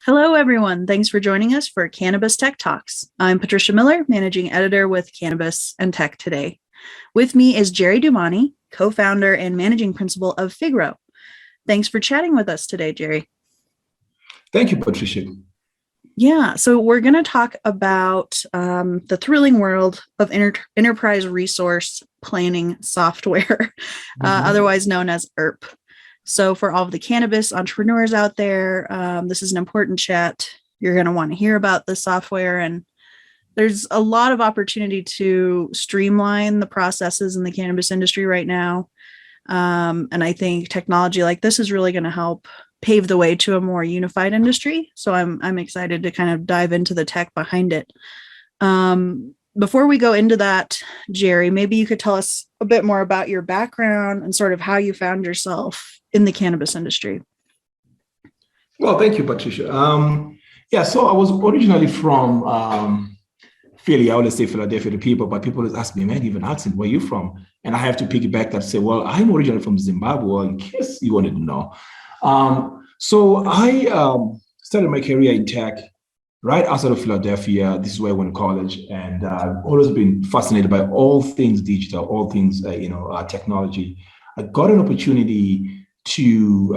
Hello, everyone. Thanks for joining us for Cannabis Tech Talks. I'm Patricia Miller, Managing Editor with Cannabis and Tech Today. With me is Gerry Dumani, co-founder and managing principal of Figaro. Thanks for chatting with us today, Gerry. Thank you, Patricia. Yeah, so we're going to talk about the thrilling world of enterprise resource planning software, otherwise known as ERP. So for all of the cannabis entrepreneurs out there, this is an important chat. You're going to want to hear about the software, and there's a lot of opportunity to streamline the processes in the cannabis industry right now. And I think technology like this is really going to help pave the way to a more unified industry. So I'm excited to kind of dive into the tech behind it. Before we go into that, Gerry, maybe you could tell us a bit more about your background and sort of how you found yourself in the cannabis industry. Well, thank you, Patricia. So I was originally from Philly. I always say Philadelphia to people, but people always ask me, man, you have an accent, where are you from? And I have to piggyback that and say, well, I'm originally from Zimbabwe, in case you wanted to know. So I started my career in tech right outside of Philadelphia. This is where I went to college, and I've always been fascinated by all things digital, all things technology. I got an opportunity to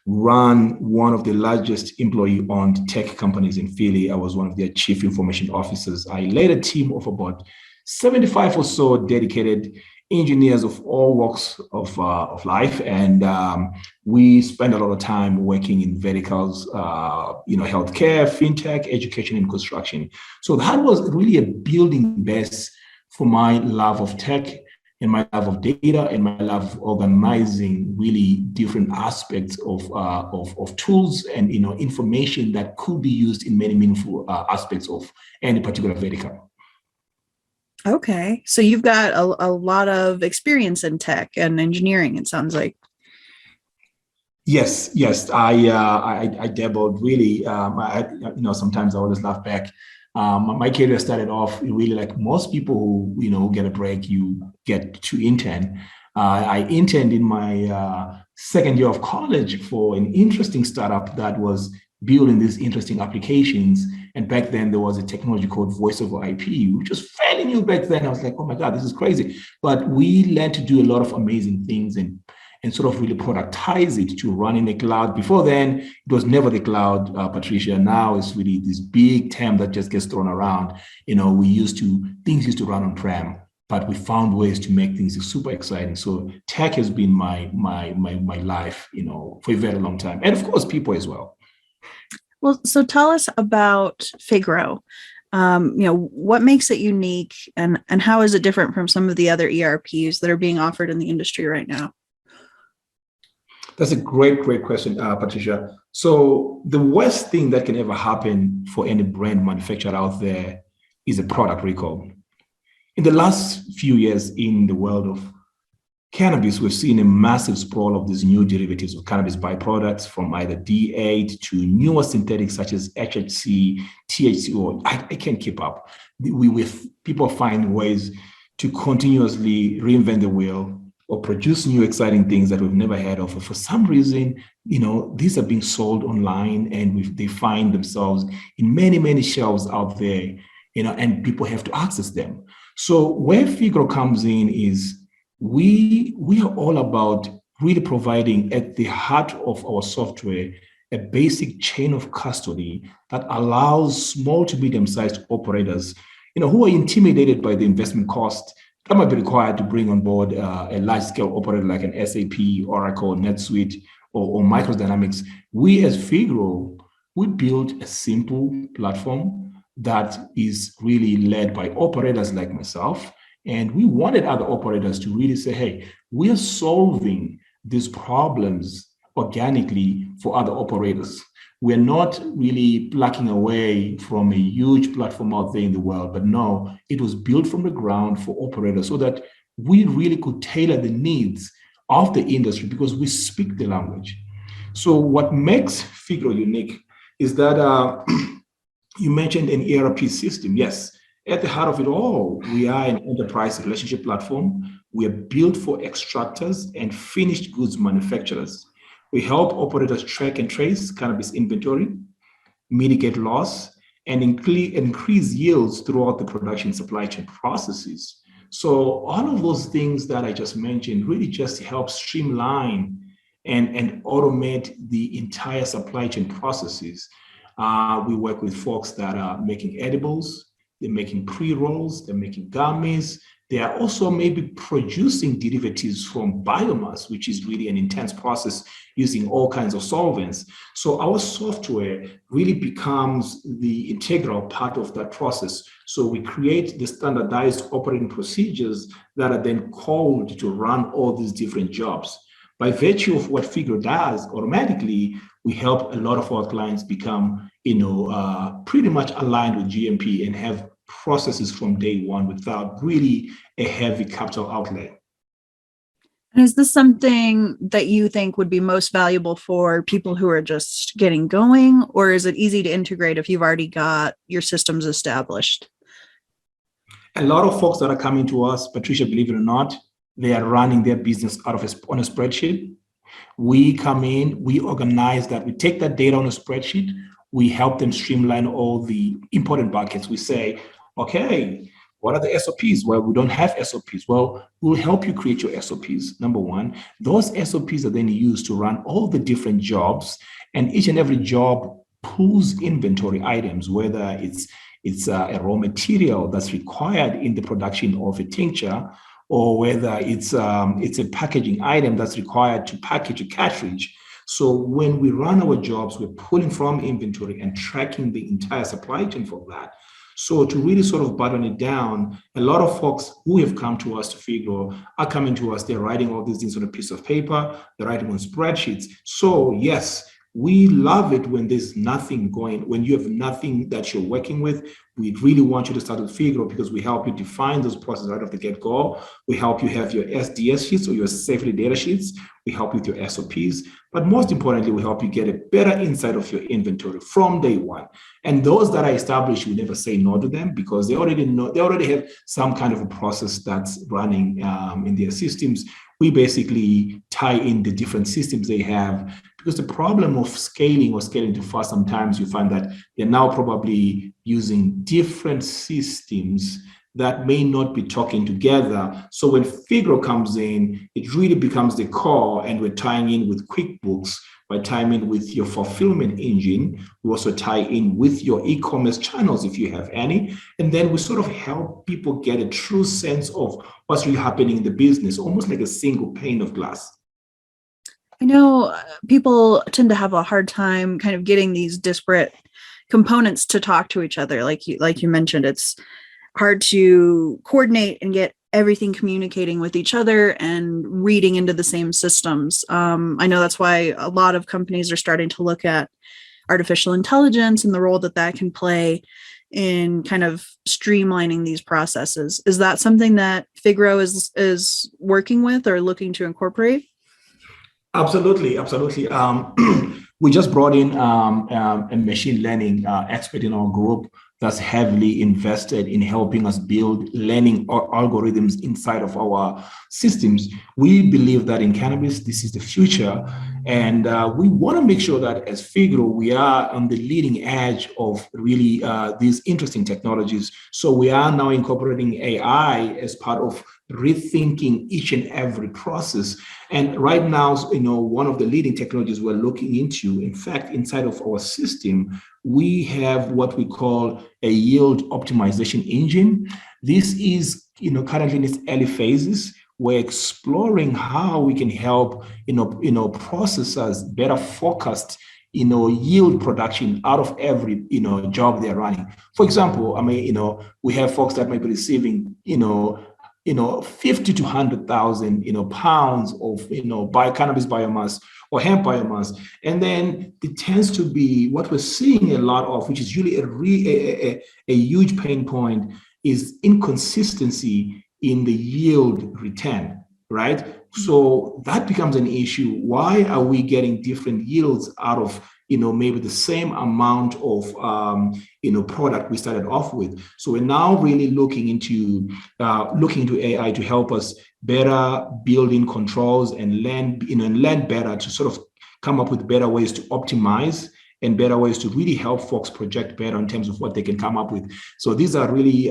run one of the largest employee-owned tech companies in Philly. I was one of their chief information officers. I led a team of about 75 or so dedicated engineers of all walks of life, and we spend a lot of time working in verticals, healthcare, fintech, education, and construction. So that was really a building base for my love of tech and my love of data and my love of organizing really different aspects of tools and information that could be used in many meaningful aspects of any particular vertical. Okay, so you've got a lot of experience in tech and engineering, it sounds like. Yes. I dabbled really. Sometimes I always laugh back. My career started off really like most people who get a break, you get to intern. I interned in my second year of college for an interesting startup that was building these interesting applications. And back then there was a technology called voice over IP, which was fairly new back then. I was like, oh my God, this is crazy. But we learned to do a lot of amazing things and sort of really productize it to run in the cloud. Before then, it was never the cloud, Patricia. Now it's really this big term that just gets thrown around. Things used to run on-prem, but we found ways to make things super exciting. So tech has been my life, for a very long time. And of course, people as well. Well, so tell us about Figaro. What makes it unique, and how is it different from some of the other ERPs that are being offered in the industry right now? That's a great question, Patricia. So the worst thing that can ever happen for any brand manufacturer out there is a product recall. In the last few years in the world of cannabis, we've seen a massive sprawl of these new derivatives of cannabis byproducts, from either D8 to newer synthetics such as HHC, THCO. I can't keep up. People find ways to continuously reinvent the wheel or produce new exciting things that we've never heard of. For some reason, these are being sold online, and they find themselves in many, many shelves out there, and people have to access them. So where Figaro comes in is we are all about really providing at the heart of our software a basic chain of custody that allows small to medium-sized operators, who are intimidated by the investment cost that might be required to bring on board a large-scale operator like an SAP, Oracle, NetSuite, or Microsoft Dynamics. We as Figaro, we built a simple platform that is really led by operators like myself. And we wanted other operators to really say, hey, we are solving these problems organically for other operators. We're not really plucking away from a huge platform out there in the world, but no, it was built from the ground for operators so that we really could tailor the needs of the industry because we speak the language. So what makes Figaro unique is that you mentioned an ERP system. Yes, at the heart of it all, we are an enterprise relationship platform. We are built for extractors and finished goods manufacturers. We help operators track and trace cannabis inventory, mitigate loss, and increase yields throughout the production supply chain processes. So all of those things that I just mentioned really just help streamline and automate the entire supply chain processes. We work with folks that are making edibles, they're making pre-rolls, they're making gummies. They are also maybe producing derivatives from biomass, which is really an intense process using all kinds of solvents. So our software really becomes the integral part of that process. So we create the standardized operating procedures that are then called to run all these different jobs. By virtue of what Figaro does, automatically, we help a lot of our clients become, pretty much aligned with GMP and have processes from day one without really a heavy capital outlay. And is this something that you think would be most valuable for people who are just getting going, or is it easy to integrate if you've already got your systems established? A lot of folks that are coming to us, Patricia, believe it or not, they are running their business on a spreadsheet. We come in, we organize that, we take that data on a spreadsheet, we help them streamline all the important buckets. We say, okay, what are the SOPs? Well, we don't have SOPs. Well, we'll help you create your SOPs, number one. Those SOPs are then used to run all the different jobs, and each and every job pulls inventory items, whether it's a raw material that's required in the production of a tincture, or whether it's a packaging item that's required to package a cartridge. So when we run our jobs, we're pulling from inventory and tracking the entire supply chain for that. So to really sort of button it down, a lot of folks who have come to us to Figaro are coming to us, they're writing all these things on a piece of paper, they're writing on spreadsheets. So yes, we love it when there's nothing going, when you have nothing that you're working with. We really want you to start with Figaro because we help you define those processes right off the get-go. We help you have your SDS sheets or your safety data sheets. We help you with your SOPs. But most importantly, we help you get a better insight of your inventory from day one. And those that are established, we never say no to them because they already know, they already have some kind of a process that's running in their systems. We basically tie in the different systems they have, because the problem of scaling or scaling too fast, sometimes you find that they're now probably using different systems that may not be talking together. So when Figaro comes in, it really becomes the core, and we're tying in with QuickBooks, by tying in with your fulfillment engine. We also tie in with your e-commerce channels if you have any. And then we sort of help people get a true sense of what's really happening in the business, almost like a single pane of glass. I know people tend to have a hard time kind of getting these disparate components to talk to each other. Like you mentioned, it's hard to coordinate and get everything communicating with each other and reading into the same systems. I know that's why a lot of companies are starting to look at artificial intelligence and the role that can play in kind of streamlining these processes. Is that something that Figaro is working with or looking to incorporate? Absolutely. We just brought in a machine learning expert in our group that's heavily invested in helping us build learning algorithms inside of our systems. We believe that in cannabis, this is the future. And we want to make sure that as Figaro, we are on the leading edge of really these interesting technologies. So we are now incorporating AI as part of rethinking each and every process. And right now, one of the leading technologies we're looking into, in fact, inside of our system, we have what we call a yield optimization engine. This is, currently in its early phases. We're exploring how we can help, processors better forecast, yield production out of every, job they're running. For example, we have folks that might be receiving, 50 to 100,000, pounds of, cannabis biomass or hemp biomass. And then it tends to be what we're seeing a lot of, which is really a huge pain point, is inconsistency in the yield return, right? So that becomes an issue. Why are we getting different yields out of, maybe the same amount of, product we started off with? So we're now really looking into AI to help us better build in controls and learn better to sort of come up with better ways to optimize and better ways to really help folks project better in terms of what they can come up with. So these are really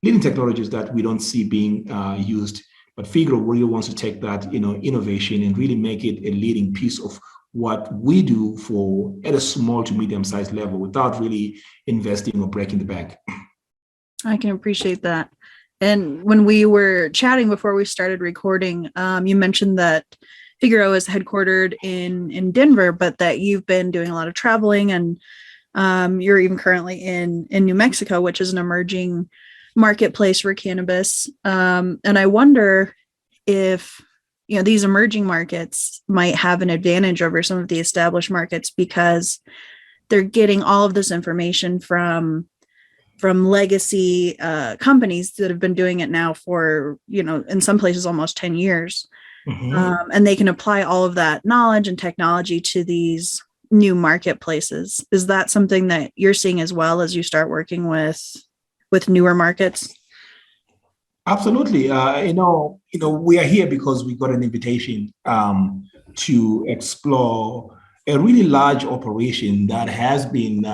leading technologies that we don't see being used. But Figaro really wants to take that, innovation and really make it a leading piece of what we do for at a small to medium-sized level without really investing or breaking the bank. I can appreciate that. And when we were chatting before we started recording, you mentioned that Figaro is headquartered in Denver, but that you've been doing a lot of traveling, and you're even currently in New Mexico, which is an emerging marketplace for cannabis. And I wonder if these emerging markets might have an advantage over some of the established markets because they're getting all of this information from legacy companies that have been doing it now for, in some places almost 10 years. Mm-hmm. And they can apply all of that knowledge and technology to these new marketplaces. Is that something that you're seeing as well as you start working with newer markets? Absolutely. We are here because we got an invitation to explore a really large operation that has been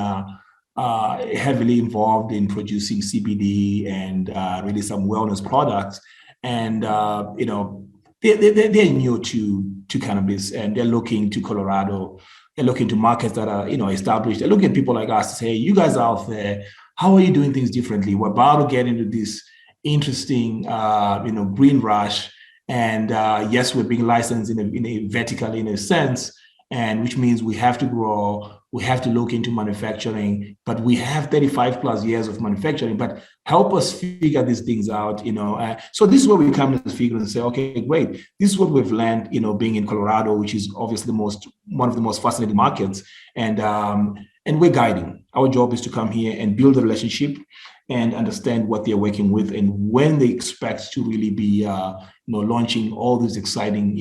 heavily involved in producing CBD and really some wellness products. And, they're new to cannabis, and they're looking to Colorado. They're looking to markets that are, established. They're looking at people like us to say, hey, you guys out there, how are you doing things differently? We're about to get into this interesting, green rush. And yes, we're being licensed in a vertical in a sense, and which means we have to grow. We have to look into manufacturing, but we have 35 plus years of manufacturing, but help us figure these things out, So this is where we come to Figaro and say, okay, great. This is what we've learned, being in Colorado, which is obviously one of the most fascinating markets. And we're guiding. Our job is to come here and build a relationship and understand what they're working with and when they expect to really be, launching all these exciting,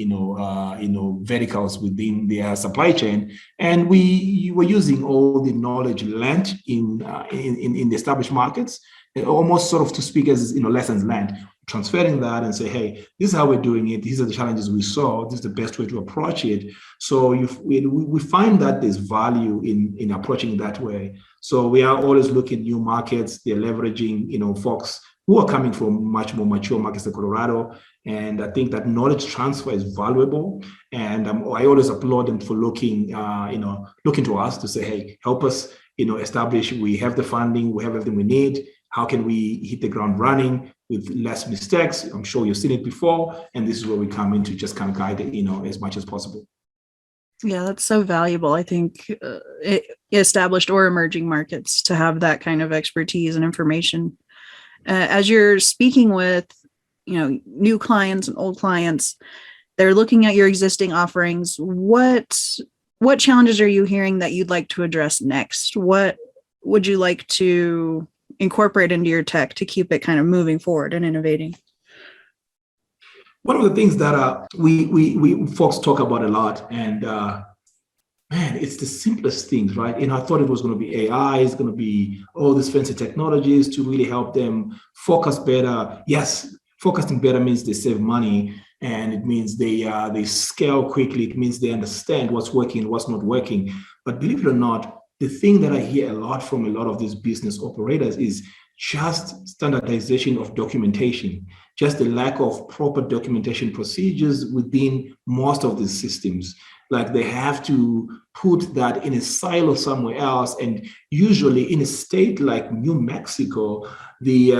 verticals within their supply chain. And we were using all the knowledge learned in the established markets, almost sort of to speak as, lessons learned, transferring that and say, hey, this is how we're doing it. These are the challenges we saw. This is the best way to approach it. So we find that there's value in approaching it that way. So we are always looking at new markets. They're leveraging, folks who are coming from much more mature markets like Colorado. And I think that knowledge transfer is valuable. And I always applaud them for looking to us to say, hey, help us, establish, we have the funding, we have everything we need. How can we hit the ground running with less mistakes? I'm sure you've seen it before. And this is where we come in to just kind of guide it, as much as possible. Yeah, that's so valuable. I think established or emerging markets to have that kind of expertise and information. As you're speaking with, new clients and old clients, they're looking at your existing offerings. What challenges are you hearing that you'd like to address next? What would you like to incorporate into your tech to keep it kind of moving forward and innovating? One of the things that we folks talk about a lot, and man, it's the simplest things, right? I thought it was going to be AI, it's going to be all these fancy technologies to really help them focus better. Yes, focusing better means they save money, and it means they scale quickly. It means they understand what's working and what's not working. But believe it or not, the thing that I hear a lot from a lot of these business operators is just standardization of documentation, just the lack of proper documentation procedures within most of these systems. Like they have to put that in a silo somewhere else, and usually in a state like New Mexico, the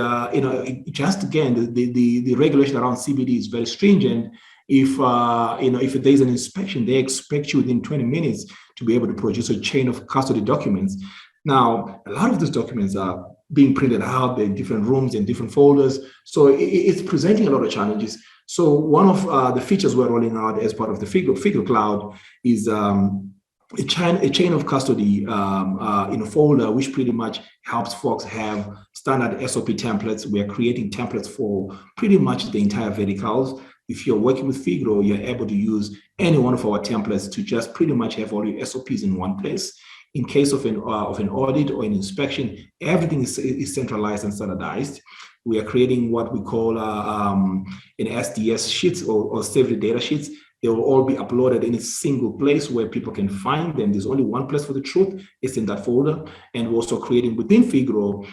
regulation around CBD is very stringent. If there's an inspection, they expect you within 20 minutes to be able to produce a chain of custody documents. Now, a lot of these documents are being printed out in different rooms and different folders. So it's presenting a lot of challenges. So one of the features we're rolling out as part of the Figaro Cloud is a chain of custody in a folder, which pretty much helps folks have standard SOP templates. We are creating templates for pretty much the entire verticals. If you're working with Figaro, you're able to use any one of our templates to just pretty much have all your SOPs in one place. In case of an audit or an inspection, everything is centralized and standardized. We are creating what we call an SDS sheets or safety data sheets. They will all be uploaded in a single place where people can find them. There's only one place for the truth. It's in that folder. And we're also creating within Figaro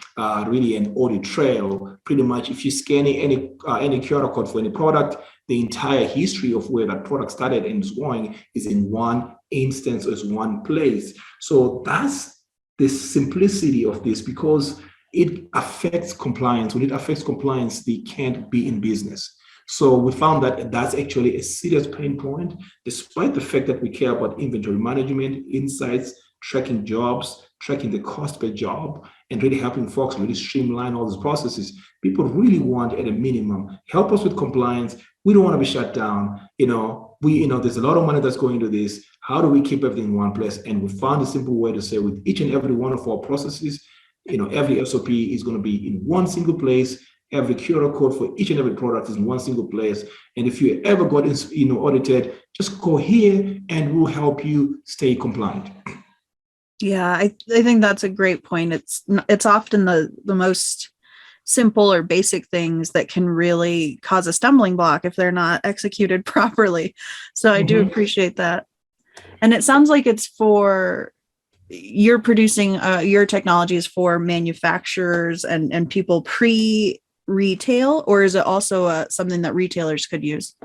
really an audit trail. Pretty much, if you're scanning any QR code for any product, the entire history of where that product started and is going is in one instance, or is one place. So that's the simplicity of this, because it affects compliance. When it affects compliance, they can't be in business. So we found that that's actually a serious pain point, despite the fact that we care about inventory management, insights, tracking jobs, tracking the cost per job, and really helping folks really streamline all these processes. People really want, at a minimum, help us with compliance. We don't want to be shut down. There's a lot of money that's going into this. How do we keep everything in one place? And we found a simple way to say, with each and every one of our processes, every SOP is going to be in one single place. Every QR code for each and every product is in one single place. And if you ever got audited, just go here and we'll help you stay compliant. Yeah, I think that's a great point. It's often the most simple or basic things that can really cause a stumbling block if they're not executed properly. So I do appreciate that. And it sounds like you're producing your technologies for manufacturers and people pre-retail, or is it also something that retailers could use?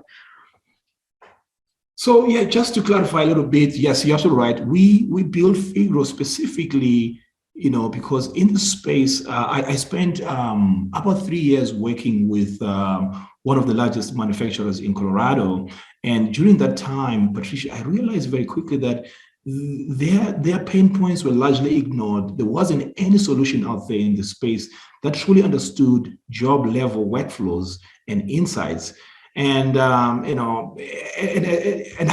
So yeah, just to clarify a little bit, yes, you're absolutely right. We built Figaro specifically, because in the space, I spent about 3 years working with one of the largest manufacturers in Colorado. And during that time, Patricia, I realized very quickly that their pain points were largely ignored. There wasn't any solution out there in the space that truly understood job level workflows and insights. And and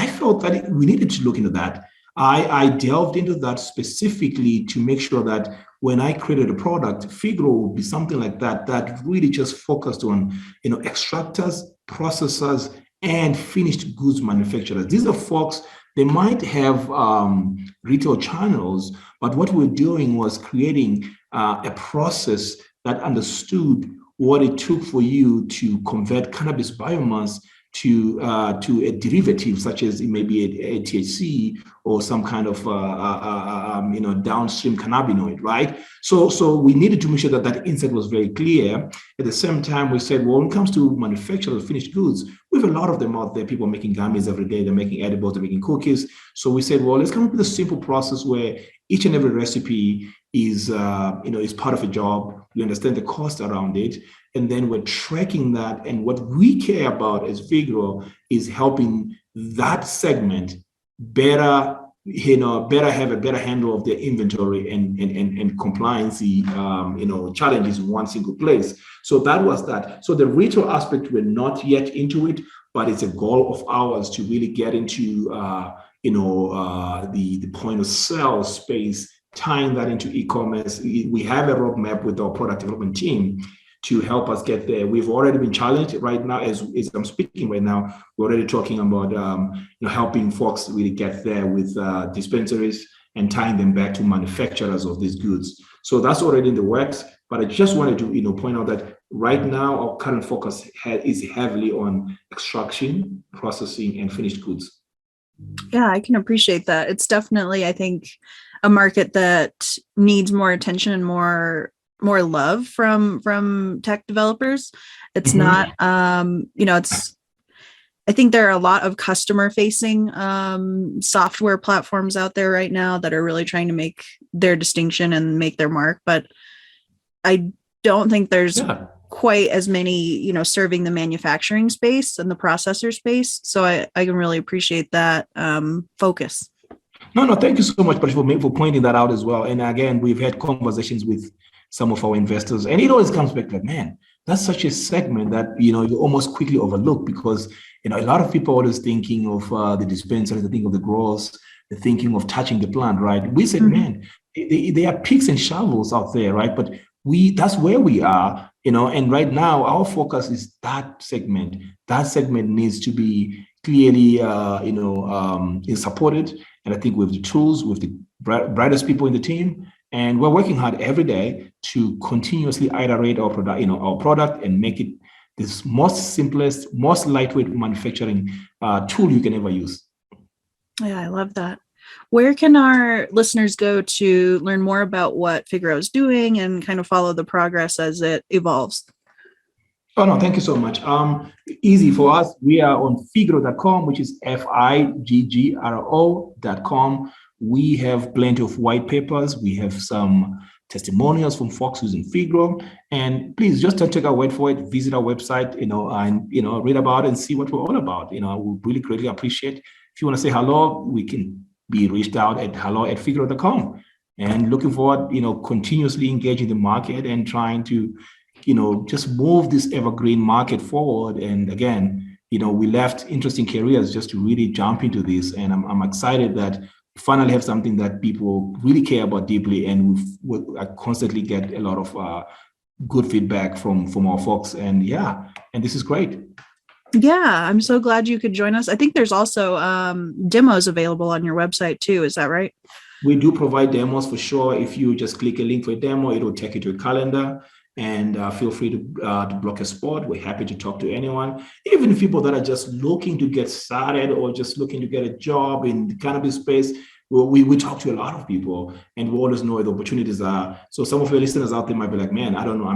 I felt that we needed to look into that. I delved into that specifically to make sure that when I created a product, Figaro would be something like that really just focused on extractors, processors, and finished goods manufacturers. These are folks, they might have retail channels, but what we're doing was creating a process that understood what it took for you to convert cannabis biomass to a derivative, such as it may be a THC or some kind of downstream cannabinoid, right? So we needed to make sure that insight was very clear. At the same time, we said, well, when it comes to manufacture of finished goods, we have a lot of them out there. People are making gummies every day. They're making edibles. They're making cookies. So we said, well, let's come up with a simple process where each and every recipe is part of a job. We understand the cost around it. And then we're tracking that. And what we care about as Figaro is helping that segment better have a better handle of their inventory and compliance, challenges in one single place. So that was that. So the retail aspect, we're not yet into it, but it's a goal of ours to really get into, the point of sale space, tying that into e-commerce. We have a roadmap with our product development team to help us get there. We've already been challenged right now, as I'm speaking right now. We're already talking about helping folks really get there with dispensaries and tying them back to manufacturers of these goods. So that's already in the works. But I just wanted to point out that right now our current focus is heavily on extraction, processing, and finished goods. Yeah, I can appreciate that. It's definitely, I think, a market that needs more attention and more love from tech developers. It's not, I think there are a lot of customer facing software platforms out there right now that are really trying to make their distinction and make their mark. But I don't think there's quite as many, serving the manufacturing space and the processor space. So I can really appreciate that focus. No, thank you so much, Patricia, for pointing that out as well. And again, we've had conversations with some of our investors, and it always comes back like, man, that's such a segment that you almost quickly overlook, because a lot of people are always thinking of the dispensaries, they think of the growers, they're thinking of touching the plant, right? We said, man, there are picks and shovels out there, right? But that's where we are, and right now our focus is that segment. That segment needs to be clearly is supported, and I think with the tools, with the brightest people in the team. And we're working hard every day to continuously iterate our product, and make it this most simplest, most lightweight manufacturing tool you can ever use. Yeah, I love that. Where can our listeners go to learn more about what Figaro is doing and kind of follow the progress as it evolves? Oh, no, thank you so much. Easy for us. We are on figgro.com, which is figgro.com. We have plenty of white papers. We have some testimonials from folks using Figaro. And please just don't take our word for it. Visit our website, and read about it and see what we're all about. We really greatly appreciate. If you want to say hello, we can be reached out at hello@figgro.com. And looking forward, continuously engaging the market and trying to just move this evergreen market forward. And again, we left interesting careers just to really jump into this. And I'm excited that we finally have something that people really care about deeply. And I constantly get a lot of good feedback from our folks. And this is great. Yeah, I'm so glad you could join us. I think there's also demos available on your website too. Is that right? We do provide demos for sure. If you just click a link for a demo, it will take you to a calendar. And feel free to block a spot. We're happy to talk to anyone, even people that are just looking to get started or just looking to get a job in the cannabis space. We talk to a lot of people, and we always know where the opportunities are. So some of your listeners out there might be like, man, I don't know.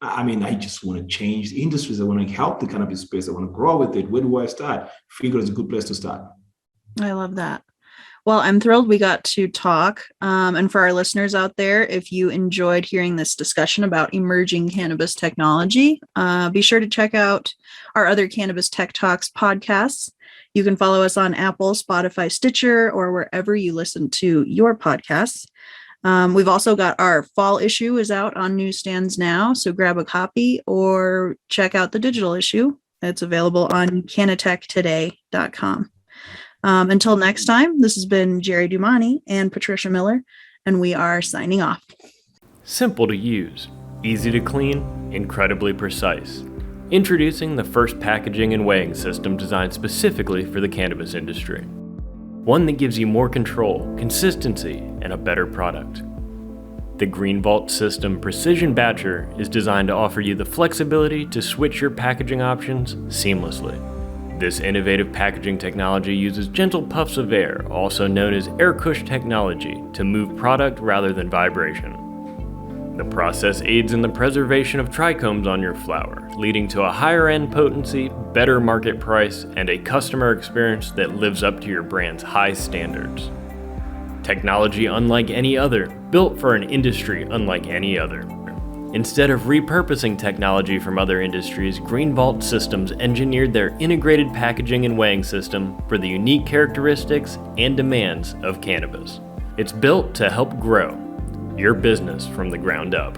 I just want to change the industries. I want to help the cannabis space. I want to grow with it. Where do I start? Figaro is a good place to start. I love that. Well, I'm thrilled we got to talk. And for our listeners out there, if you enjoyed hearing this discussion about emerging cannabis technology, be sure to check out our other Cannabis Tech Talks podcasts. You can follow us on Apple, Spotify, Stitcher, or wherever you listen to your podcasts. We've also got our fall issue is out on newsstands now, so grab a copy or check out the digital issue. It's available on cannatechtoday.com. Until next time, this has been Gerry Dumani and Patricia Miller, and we are signing off. Simple to use, easy to clean, incredibly precise. Introducing the first packaging and weighing system designed specifically for the cannabis industry. One that gives you more control, consistency, and a better product. The Green Vault System Precision Batcher is designed to offer you the flexibility to switch your packaging options seamlessly. This innovative packaging technology uses gentle puffs of air, also known as air cush technology, to move product rather than vibration. The process aids in the preservation of trichomes on your flower, leading to a higher end potency, better market price, and a customer experience that lives up to your brand's high standards. Technology unlike any other, built for an industry unlike any other. Instead of repurposing technology from other industries, Green Vault Systems engineered their integrated packaging and weighing system for the unique characteristics and demands of cannabis. It's built to help grow your business from the ground up.